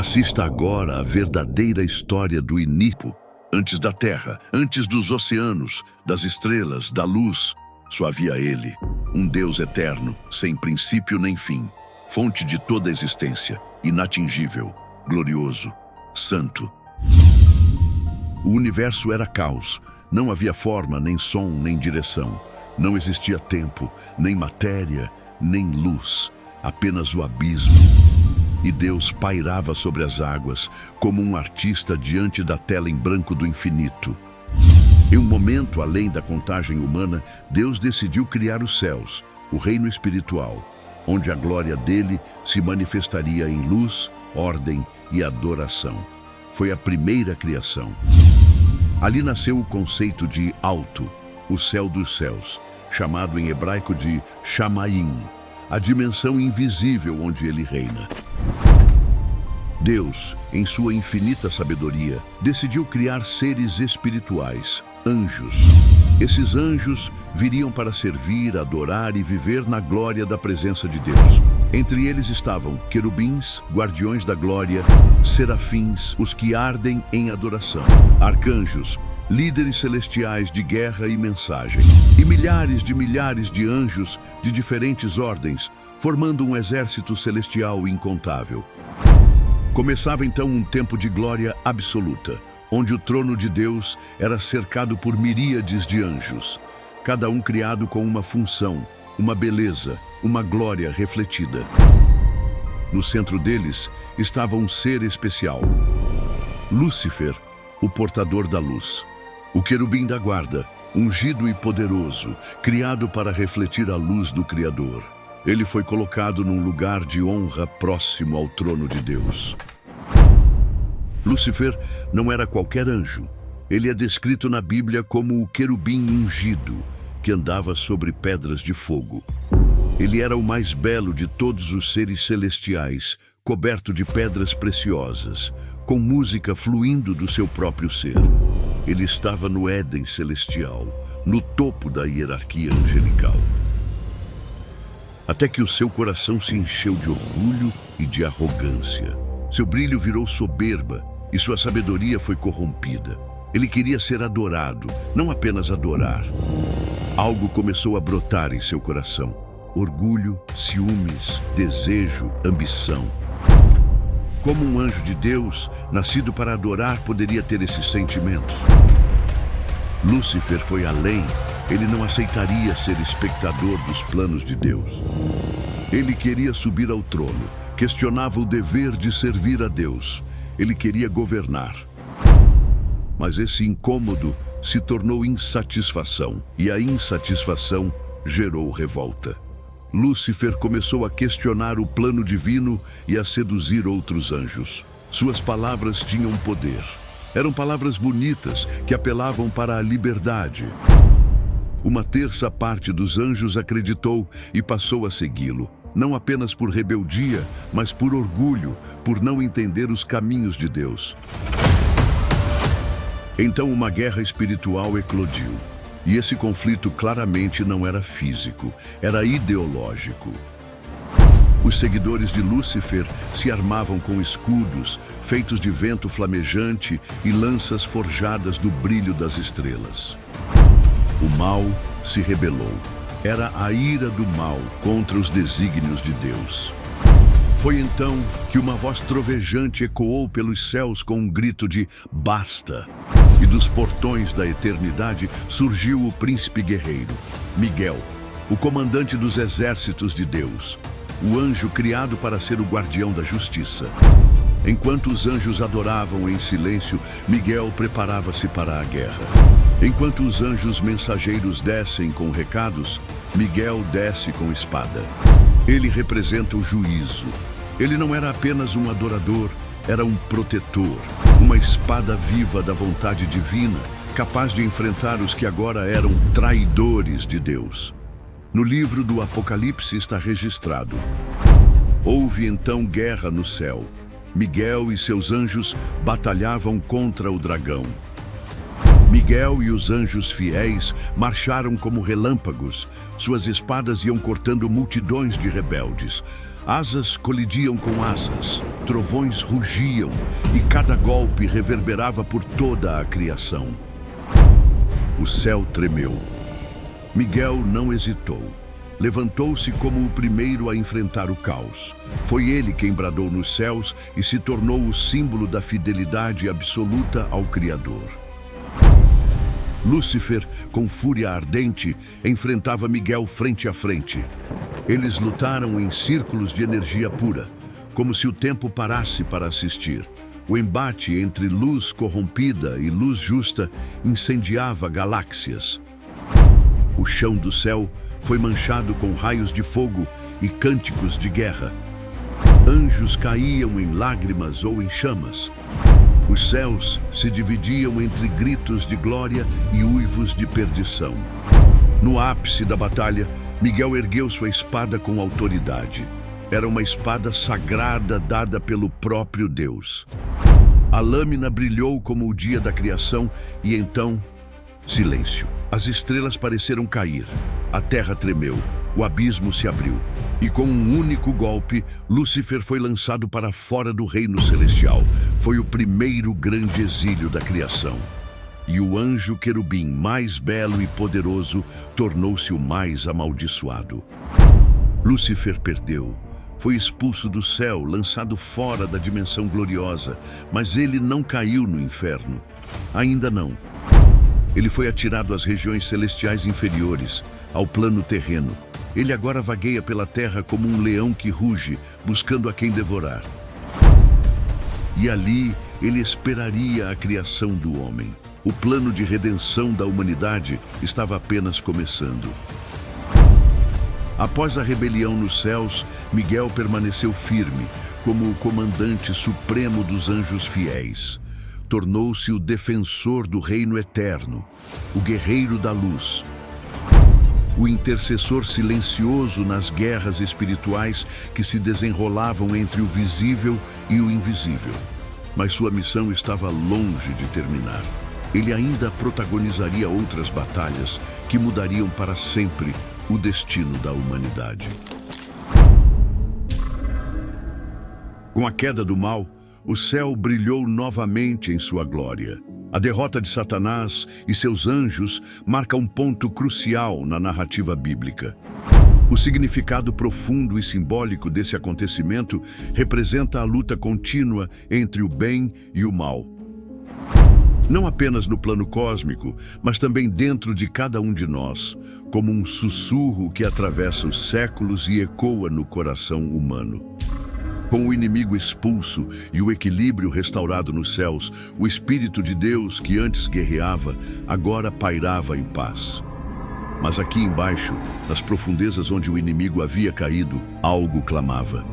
Assista agora à verdadeira história do início. Antes da terra, antes dos oceanos, das estrelas, da luz, só havia ele, um Deus eterno, sem princípio nem fim, fonte de toda a existência, inatingível, glorioso, santo. O universo era caos, não havia forma, nem som, nem direção. Não existia tempo, nem matéria, nem luz, apenas o abismo. E Deus pairava sobre as águas, como um artista diante da tela em branco do infinito. Em um momento além da contagem humana, Deus decidiu criar os céus, o reino espiritual, onde a glória dele se manifestaria em luz, ordem e adoração. Foi a primeira criação. Ali nasceu o conceito de alto, o céu dos céus, chamado em hebraico de Shamayim, a dimensão invisível onde ele reina. Deus, em sua infinita sabedoria, decidiu criar seres espirituais, anjos. Esses anjos viriam para servir, adorar e viver na glória da presença de Deus. Entre eles estavam querubins, guardiões da glória, serafins, os que ardem em adoração, arcanjos, líderes celestiais de guerra e mensagem, e milhares de anjos de diferentes ordens, formando um exército celestial incontável. Começava então um tempo de glória absoluta, onde o trono de Deus era cercado por miríades de anjos, cada um criado com uma função, uma beleza, uma glória refletida. No centro deles estava um ser especial, Lúcifer, o portador da luz. O querubim da guarda, ungido e poderoso, criado para refletir a luz do Criador. Ele foi colocado num lugar de honra próximo ao trono de Deus. Lúcifer não era qualquer anjo. Ele é descrito na Bíblia como o querubim ungido, que andava sobre pedras de fogo. Ele era o mais belo de todos os seres celestiais, coberto de pedras preciosas, com música fluindo do seu próprio ser. Ele estava no Éden celestial, no topo da hierarquia angelical. Até que o seu coração se encheu de orgulho e de arrogância. Seu brilho virou soberba e sua sabedoria foi corrompida. Ele queria ser adorado, não apenas adorar. Algo começou a brotar em seu coração. Orgulho, ciúmes, desejo, ambição. Como um anjo de Deus, nascido para adorar, poderia ter esses sentimentos? Lúcifer foi além. Ele não aceitaria ser espectador dos planos de Deus. Ele queria subir ao trono, questionava o dever de servir a Deus. Ele queria governar. Mas esse incômodo se tornou insatisfação, e a insatisfação gerou revolta. Lúcifer começou a questionar o plano divino e a seduzir outros anjos. Suas palavras tinham poder. Eram palavras bonitas que apelavam para a liberdade. Uma terça parte dos anjos acreditou e passou a segui-lo, não apenas por rebeldia, mas por orgulho, por não entender os caminhos de Deus. Então uma guerra espiritual eclodiu. E esse conflito claramente não era físico, era ideológico. Os seguidores de Lúcifer se armavam com escudos, feitos de vento flamejante e lanças forjadas do brilho das estrelas. O mal se rebelou. Era a ira do mal contra os desígnios de Deus. Foi então que uma voz trovejante ecoou pelos céus com um grito de "Basta!" E dos portões da eternidade surgiu o príncipe guerreiro, Miguel, o comandante dos exércitos de Deus, o anjo criado para ser o guardião da justiça. Enquanto os anjos adoravam em silêncio, Miguel preparava-se para a guerra. Enquanto os anjos mensageiros descem com recados, Miguel desce com espada. Ele representa o juízo. Ele não era apenas um adorador, era um protetor, uma espada viva da vontade divina, capaz de enfrentar os que agora eram traidores de Deus. No livro do Apocalipse está registrado: houve então guerra no céu. Miguel e seus anjos batalhavam contra o dragão. Miguel e os anjos fiéis marcharam como relâmpagos. Suas espadas iam cortando multidões de rebeldes. Asas colidiam com asas, trovões rugiam e cada golpe reverberava por toda a criação. O céu tremeu. Miguel não hesitou. Levantou-se como o primeiro a enfrentar o caos. Foi ele quem bradou nos céus e se tornou o símbolo da fidelidade absoluta ao Criador. Lúcifer, com fúria ardente, enfrentava Miguel frente a frente. Eles lutaram em círculos de energia pura, como se o tempo parasse para assistir. O embate entre luz corrompida e luz justa incendiava galáxias. O chão do céu foi manchado com raios de fogo e cânticos de guerra. Anjos caíam em lágrimas ou em chamas. Os céus se dividiam entre gritos de glória e uivos de perdição. No ápice da batalha, Miguel ergueu sua espada com autoridade. Era uma espada sagrada dada pelo próprio Deus. A lâmina brilhou como o dia da criação e então, silêncio. As estrelas pareceram cair, a terra tremeu, o abismo se abriu. E com um único golpe, Lúcifer foi lançado para fora do reino celestial. Foi o primeiro grande exílio da criação. E o anjo querubim mais belo e poderoso tornou-se o mais amaldiçoado. Lúcifer perdeu. Foi expulso do céu, lançado fora da dimensão gloriosa, mas ele não caiu no inferno. Ainda não. Ele foi atirado às regiões celestiais inferiores, ao plano terreno. Ele agora vagueia pela terra como um leão que ruge, buscando a quem devorar. E ali ele esperaria a criação do homem. O plano de redenção da humanidade estava apenas começando. Após a rebelião nos céus, Miguel permaneceu firme, como o comandante supremo dos anjos fiéis. Tornou-se o defensor do reino eterno, o guerreiro da luz, o intercessor silencioso nas guerras espirituais que se desenrolavam entre o visível e o invisível. Mas sua missão estava longe de terminar. Ele ainda protagonizaria outras batalhas que mudariam para sempre o destino da humanidade. Com a queda do mal, o céu brilhou novamente em sua glória. A derrota de Satanás e seus anjos marca um ponto crucial na narrativa bíblica. O significado profundo e simbólico desse acontecimento representa a luta contínua entre o bem e o mal. Não apenas no plano cósmico, mas também dentro de cada um de nós, como um sussurro que atravessa os séculos e ecoa no coração humano. Com o inimigo expulso e o equilíbrio restaurado nos céus, o Espírito de Deus, que antes guerreava, agora pairava em paz. Mas aqui embaixo, nas profundezas onde o inimigo havia caído, algo clamava.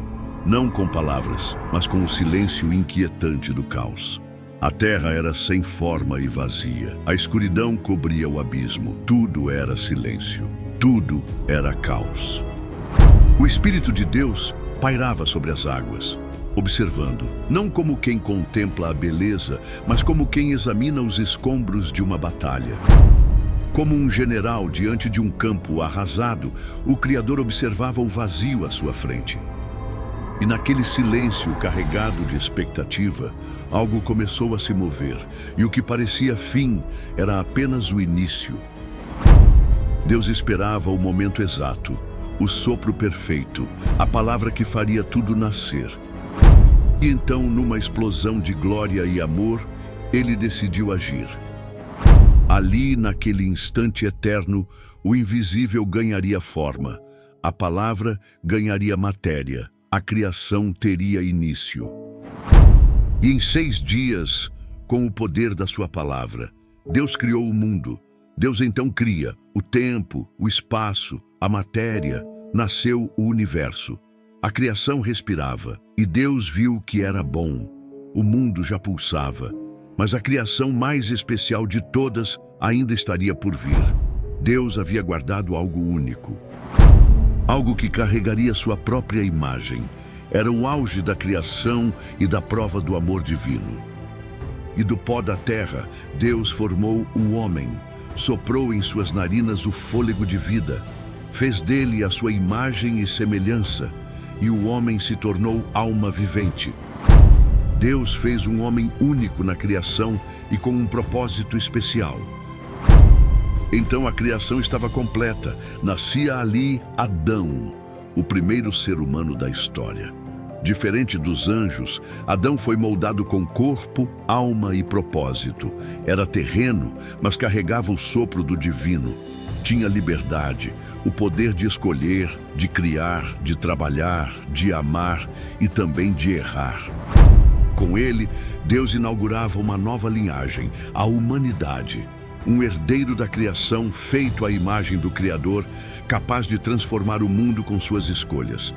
Não com palavras, mas com o silêncio inquietante do caos. A terra era sem forma e vazia. A escuridão cobria o abismo. Tudo era silêncio. Tudo era caos. O Espírito de Deus pairava sobre as águas, observando, não como quem contempla a beleza, mas como quem examina os escombros de uma batalha. Como um general diante de um campo arrasado, o Criador observava o vazio à sua frente. E naquele silêncio carregado de expectativa, algo começou a se mover, e o que parecia fim era apenas o início. Deus esperava o momento exato, o sopro perfeito, a palavra que faria tudo nascer. E então, numa explosão de glória e amor, ele decidiu agir. Ali, naquele instante eterno, o invisível ganharia forma, a palavra ganharia matéria, a criação teria início. E em 6 dias, com o poder da sua palavra, Deus criou o mundo. Deus então cria o tempo, o espaço, a matéria, nasceu o universo. A criação respirava, e Deus viu que era bom. O mundo já pulsava, mas a criação mais especial de todas ainda estaria por vir. Deus havia guardado algo único, algo que carregaria sua própria imagem. Era o auge da criação e da prova do amor divino. e do pó da terra, Deus formou o homem, soprou em suas narinas o fôlego de vida, fez dele a sua imagem e semelhança, e o homem se tornou alma vivente. Deus fez um homem único na criação e com um propósito especial. Então a criação estava completa. Nascia ali Adão, o primeiro ser humano da história. Diferente dos anjos, Adão foi moldado com corpo, alma e propósito. Era terreno, mas carregava o sopro do divino. Tinha liberdade, o poder de escolher, de criar, de trabalhar, de amar e também de errar. Com ele, Deus inaugurava uma nova linhagem, a humanidade. Um herdeiro da criação feito à imagem do Criador, capaz de transformar o mundo com suas escolhas.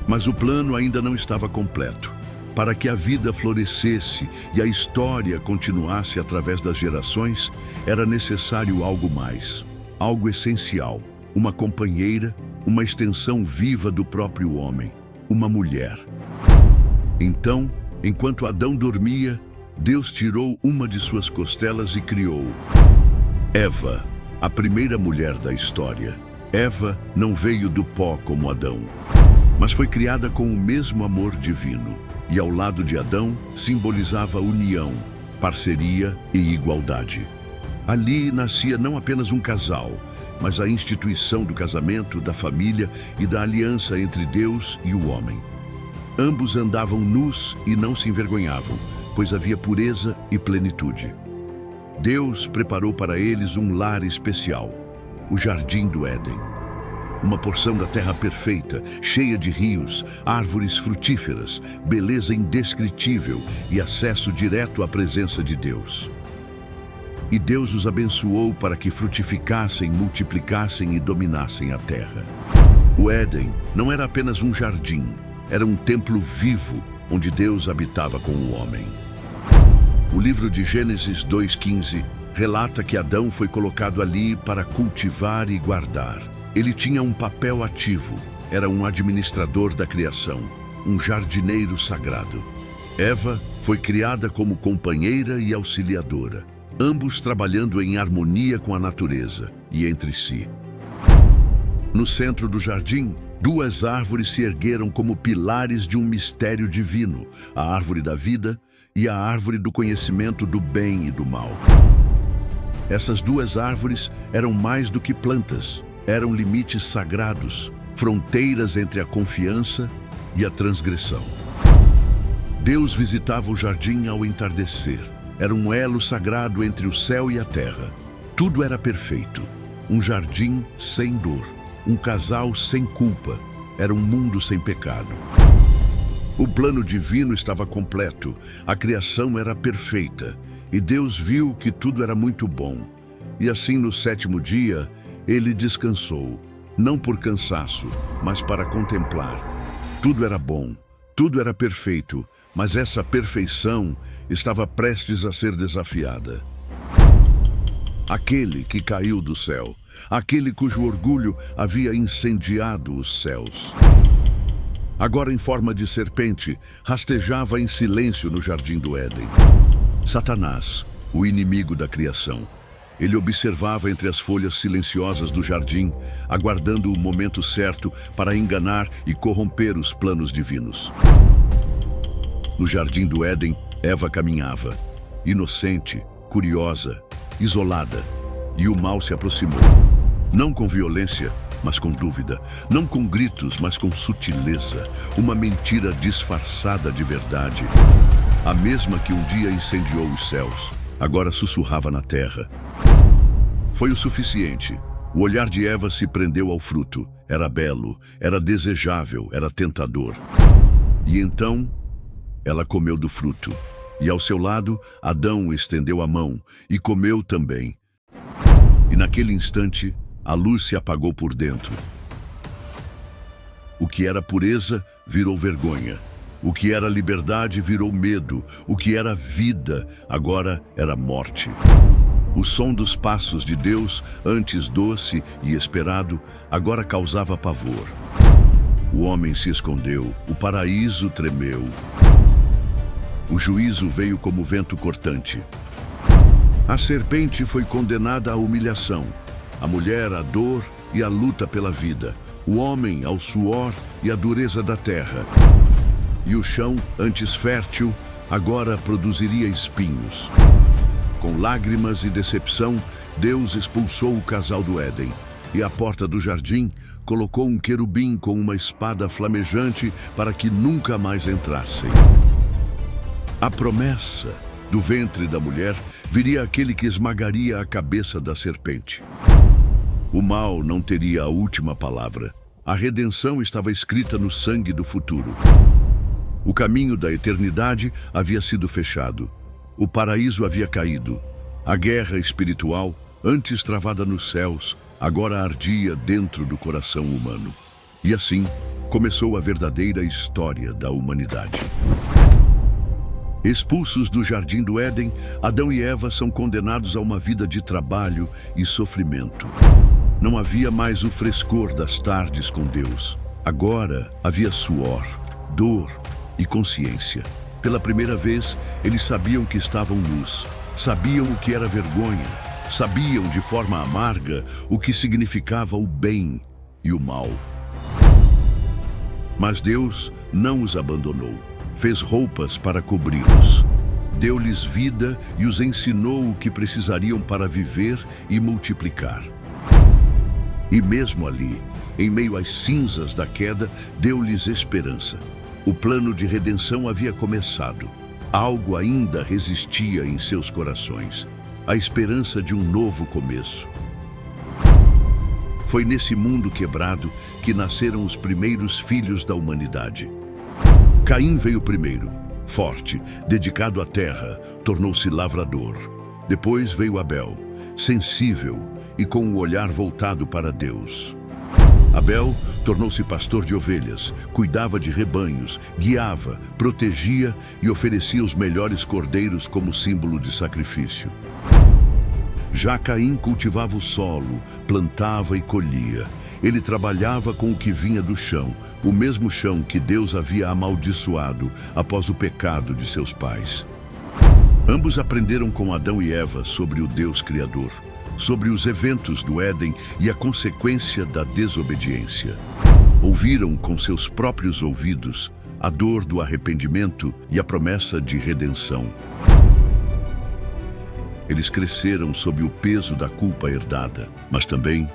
Mas o plano ainda não estava completo. Para que a vida florescesse e a história continuasse através das gerações, era necessário algo mais, algo essencial, uma companheira, uma extensão viva do próprio homem, uma mulher. Então, enquanto Adão dormia, Deus tirou uma de suas costelas e criou Eva, a primeira mulher da história. Eva não veio do pó como Adão, mas foi criada com o mesmo amor divino. E ao lado de Adão simbolizava união, parceria e igualdade. Ali nascia não apenas um casal, mas a instituição do casamento, da família e da aliança entre Deus e o homem. Ambos andavam nus e não se envergonhavam, pois havia pureza e plenitude. Deus preparou para eles um lar especial, o Jardim do Éden. Uma porção da terra perfeita, cheia de rios, árvores frutíferas, beleza indescritível e acesso direto à presença de Deus. E Deus os abençoou para que frutificassem, multiplicassem e dominassem a terra. O Éden não era apenas um jardim, era um templo vivo, onde Deus habitava com o homem. O livro de Gênesis 2:15 relata que Adão foi colocado ali para cultivar e guardar. Ele tinha um papel ativo, era um administrador da criação, um jardineiro sagrado. Eva foi criada como companheira e auxiliadora, ambos trabalhando em harmonia com a natureza e entre si. No centro do jardim, duas árvores se ergueram como pilares de um mistério divino, a árvore da vida e a árvore do conhecimento do bem e do mal. Essas duas árvores eram mais do que plantas. Eram limites sagrados, fronteiras entre a confiança e a transgressão. Deus visitava o jardim ao entardecer. Era um elo sagrado entre o céu e a terra. Tudo era perfeito. Um jardim sem dor. Um casal sem culpa. Era um mundo sem pecado. O plano divino estava completo. A criação era perfeita. E Deus viu que tudo era muito bom. E assim, no sétimo dia, ele descansou, não por cansaço, mas para contemplar. Tudo era bom, tudo era perfeito, mas essa perfeição estava prestes a ser desafiada. Aquele que caiu do céu, aquele cujo orgulho havia incendiado os céus, agora em forma de serpente, rastejava em silêncio no jardim do Éden. Satanás, o inimigo da criação. Ele observava entre as folhas silenciosas do jardim, aguardando o momento certo para enganar e corromper os planos divinos. No jardim do Éden, Eva caminhava, inocente, curiosa, isolada, e o mal se aproximou. Não com violência, mas com dúvida. Não com gritos, mas com sutileza. Uma mentira disfarçada de verdade. A mesma que um dia incendiou os céus, agora sussurrava na terra. Foi o suficiente. O olhar de Eva se prendeu ao fruto. Era belo, era desejável, era tentador. E então, ela comeu do fruto. E ao seu lado, Adão estendeu a mão e comeu também. E naquele instante, a luz se apagou por dentro. O que era pureza virou vergonha. O que era liberdade virou medo. O que era vida agora era morte. O som dos passos de Deus, antes doce e esperado, agora causava pavor. O homem se escondeu, o paraíso tremeu. O juízo veio como vento cortante. A serpente foi condenada à humilhação, a mulher à dor e à luta pela vida, o homem ao suor e à dureza da terra. E o chão, antes fértil, agora produziria espinhos. Com lágrimas e decepção, Deus expulsou o casal do Éden, e à porta do jardim colocou um querubim com uma espada flamejante para que nunca mais entrassem. A promessa: do ventre da mulher viria aquele que esmagaria a cabeça da serpente. O mal não teria a última palavra. A redenção estava escrita no sangue do futuro. O caminho da eternidade havia sido fechado. O paraíso havia caído. A guerra espiritual, antes travada nos céus, agora ardia dentro do coração humano. E assim começou a verdadeira história da humanidade. Expulsos do jardim do Éden, Adão e Eva são condenados a uma vida de trabalho e sofrimento. Não havia mais o frescor das tardes com Deus. Agora havia suor, dor e consciência. Pela primeira vez, eles sabiam que estavam nus, sabiam o que era vergonha, sabiam de forma amarga o que significava o bem e o mal. Mas Deus não os abandonou. Fez roupas para cobri-los. Deu-lhes vida e os ensinou o que precisariam para viver e multiplicar. E mesmo ali, em meio às cinzas da queda, deu-lhes esperança. O plano de redenção havia começado. Algo ainda resistia em seus corações. A esperança de um novo começo. Foi nesse mundo quebrado que nasceram os primeiros filhos da humanidade. Caim veio primeiro, forte, dedicado à terra, tornou-se lavrador. Depois veio Abel, sensível e com o olhar voltado para Deus. Abel tornou-se pastor de ovelhas, cuidava de rebanhos, guiava, protegia e oferecia os melhores cordeiros como símbolo de sacrifício. Já Caim cultivava o solo, plantava e colhia. Ele trabalhava com o que vinha do chão, o mesmo chão que Deus havia amaldiçoado após o pecado de seus pais. Ambos aprenderam com Adão e Eva sobre o Deus Criador, sobre os eventos do Éden e a consequência da desobediência. Ouviram com seus próprios ouvidos a dor do arrependimento e a promessa de redenção. Eles cresceram sob o peso da culpa herdada, mas também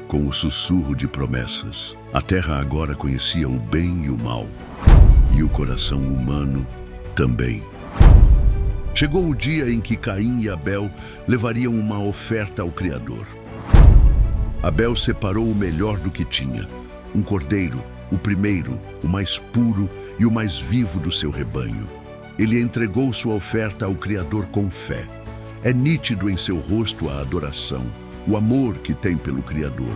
com o sussurro de promessas. A terra agora conhecia o bem e o mal, e o coração humano também. Chegou o dia em que Caim e Abel levariam uma oferta ao Criador. Abel separou o melhor do que tinha, um cordeiro, o primeiro, o mais puro e o mais vivo do seu rebanho. Ele entregou sua oferta ao Criador com fé. É nítido em seu rosto a adoração, o amor que tem pelo Criador.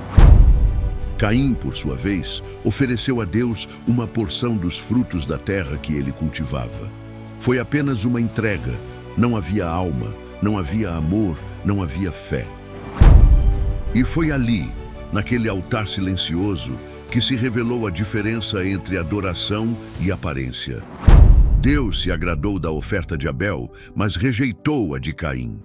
Caim, por sua vez, ofereceu a Deus uma porção dos frutos da terra que ele cultivava. Foi apenas uma entrega. Não havia alma, não havia amor, não havia fé. E foi ali, naquele altar silencioso, que se revelou a diferença entre adoração e aparência. Deus se agradou da oferta de Abel, mas rejeitou a de Caim.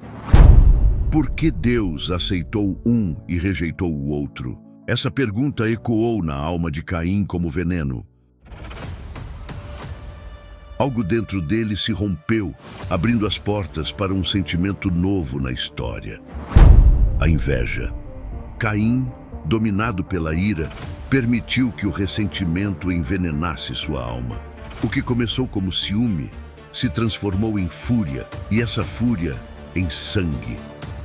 Por que Deus aceitou um e rejeitou o outro? Essa pergunta ecoou na alma de Caim como veneno. Algo dentro dele se rompeu, abrindo as portas para um sentimento novo na história. A inveja. Caim, dominado pela ira, permitiu que o ressentimento envenenasse sua alma. O que começou como ciúme se transformou em fúria, e essa fúria em sangue.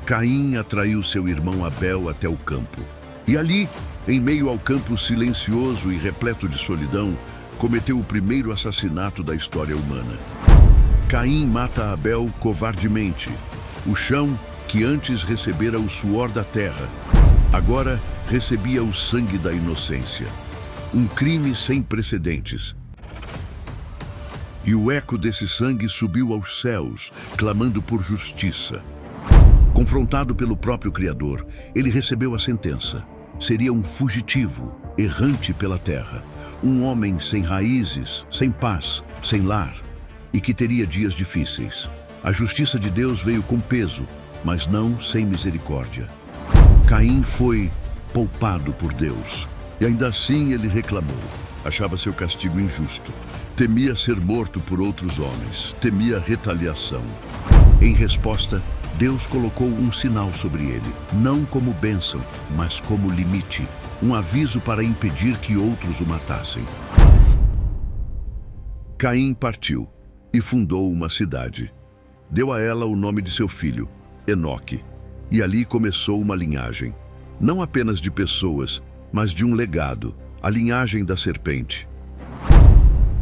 Caim atraiu seu irmão Abel até o campo. E ali, em meio ao campo silencioso e repleto de solidão, cometeu o primeiro assassinato da história humana. Caim mata Abel covardemente. O chão, que antes recebera o suor da terra, agora recebia o sangue da inocência. Um crime sem precedentes. E o eco desse sangue subiu aos céus, clamando por justiça. Confrontado pelo próprio Criador, ele recebeu a sentença. Seria um fugitivo, errante pela terra. Um homem sem raízes, sem paz, sem lar. e que teria dias difíceis. A justiça de Deus veio com peso, mas não sem misericórdia. Caim foi poupado por Deus, e ainda assim ele reclamou. Achava seu castigo injusto. Temia ser morto por outros homens. Temia retaliação. Em resposta, Deus colocou um sinal sobre ele, não como bênção, mas como limite, um aviso para impedir que outros o matassem. Caim partiu e fundou uma cidade. Deu a ela o nome de seu filho, Enoque, e ali começou uma linhagem, não apenas de pessoas, mas de um legado, a linhagem da serpente.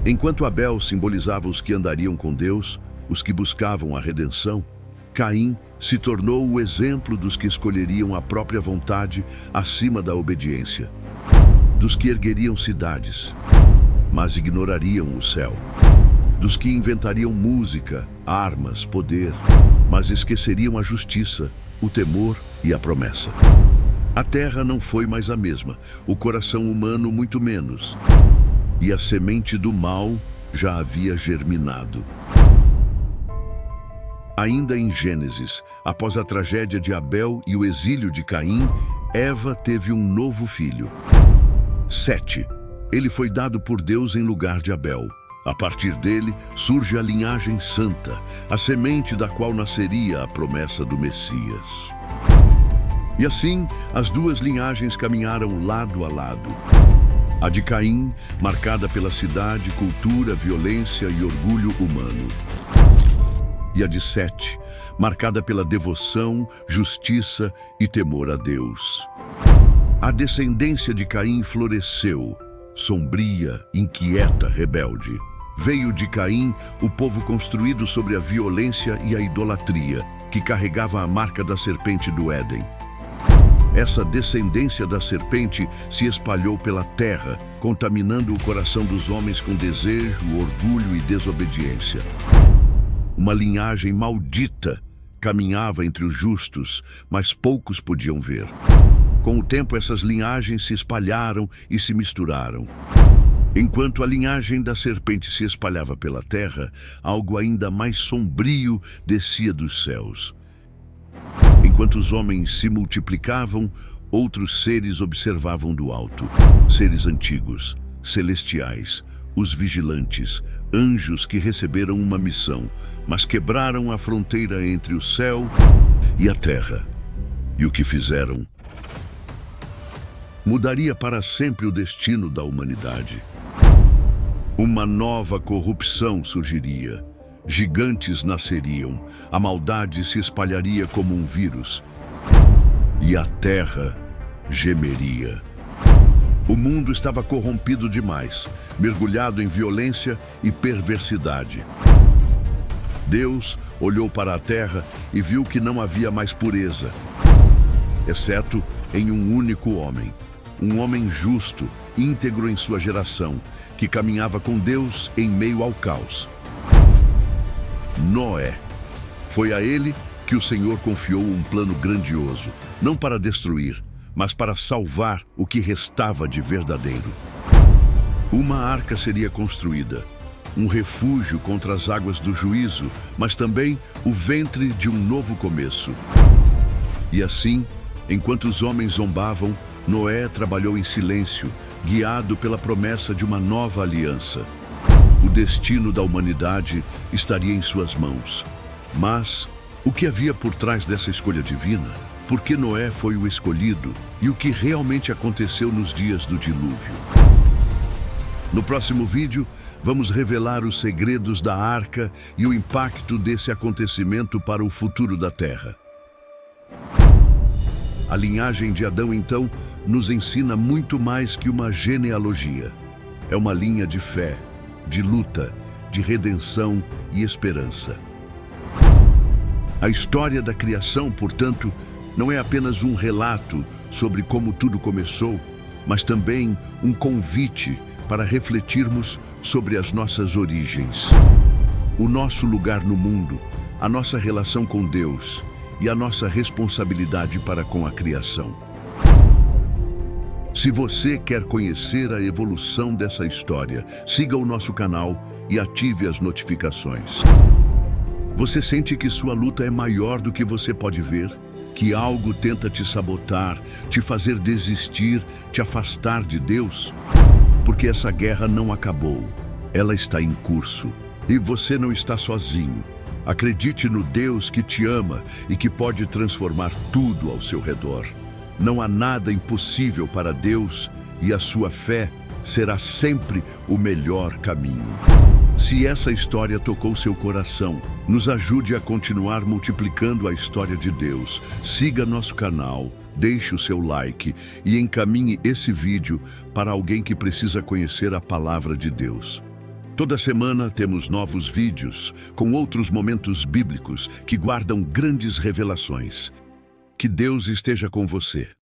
Enquanto Abel simbolizava os que andariam com Deus, os que buscavam a redenção, Caim se tornou o exemplo dos que escolheriam a própria vontade acima da obediência, dos que ergueriam cidades, mas ignorariam o céu, dos que inventariam música, armas, poder, mas esqueceriam a justiça, o temor e a promessa. A terra não foi mais a mesma, o coração humano muito menos, e a semente do mal já havia germinado. Ainda em Gênesis, após a tragédia de Abel e o exílio de Caim, Eva teve um novo filho, Sete. Ele foi dado por Deus em lugar de Abel. A partir dele surge a linhagem santa, a semente da qual nasceria a promessa do Messias. E assim, as duas linhagens caminharam lado a lado. A de Caim, marcada pela cidade, cultura, violência e orgulho humano. E a de Sete, marcada pela devoção, justiça e temor a Deus. A descendência de Caim floresceu, sombria, inquieta, rebelde. Veio de Caim o povo construído sobre a violência e a idolatria, que carregava a marca da serpente do Éden. Essa descendência da serpente se espalhou pela terra, contaminando o coração dos homens com desejo, orgulho e desobediência. Uma linhagem maldita caminhava entre os justos, mas poucos podiam ver. Com o tempo, essas linhagens se espalharam e se misturaram. Enquanto a linhagem da serpente se espalhava pela terra, algo ainda mais sombrio descia dos céus. Enquanto os homens se multiplicavam, outros seres observavam do alto. Seres antigos, celestiais, os vigilantes, anjos que receberam uma missão, mas quebraram a fronteira entre o céu e a terra. E o que fizeram? Mudaria para sempre o destino da humanidade. Uma nova corrupção surgiria. Gigantes nasceriam, a maldade se espalharia como um vírus. E a terra gemeria. O mundo estava corrompido demais, mergulhado em violência e perversidade. Deus olhou para a terra e viu que não havia mais pureza, exceto em um único homem. Um homem justo, íntegro em sua geração, que caminhava com Deus em meio ao caos. Noé. Foi a ele que o Senhor confiou um plano grandioso, não para destruir, mas para salvar o que restava de verdadeiro. Uma arca seria construída, um refúgio contra as águas do juízo, mas também o ventre de um novo começo. E assim, enquanto os homens zombavam, Noé trabalhou em silêncio, guiado pela promessa de uma nova aliança. O destino da humanidade estaria em suas mãos. Mas o que havia por trás dessa escolha divina? Por que Noé foi o escolhido e o que realmente aconteceu nos dias do dilúvio? No próximo vídeo, vamos revelar os segredos da arca e o impacto desse acontecimento para o futuro da Terra. A linhagem de Adão, então, nos ensina muito mais que uma genealogia. É uma linha de fé, de luta, de redenção e esperança. A história da criação, portanto, não é apenas um relato sobre como tudo começou, mas também um convite para refletirmos sobre as nossas origens, o nosso lugar no mundo, a nossa relação com Deus e a nossa responsabilidade para com a criação. Se você quer conhecer a evolução dessa história, siga o nosso canal e ative as notificações. Você sente que sua luta é maior do que você pode ver? Que algo tenta te sabotar, te fazer desistir, te afastar de Deus? Porque essa guerra não acabou. Ela está em curso. E você não está sozinho. Acredite no Deus que te ama e que pode transformar tudo ao seu redor. Não há nada impossível para Deus e a sua fé será sempre o melhor caminho. Se essa história tocou seu coração, nos ajude a continuar multiplicando a história de Deus. Siga nosso canal, deixe o seu like e encaminhe esse vídeo para alguém que precisa conhecer a palavra de Deus. Toda semana temos novos vídeos com outros momentos bíblicos que guardam grandes revelações. Que Deus esteja com você.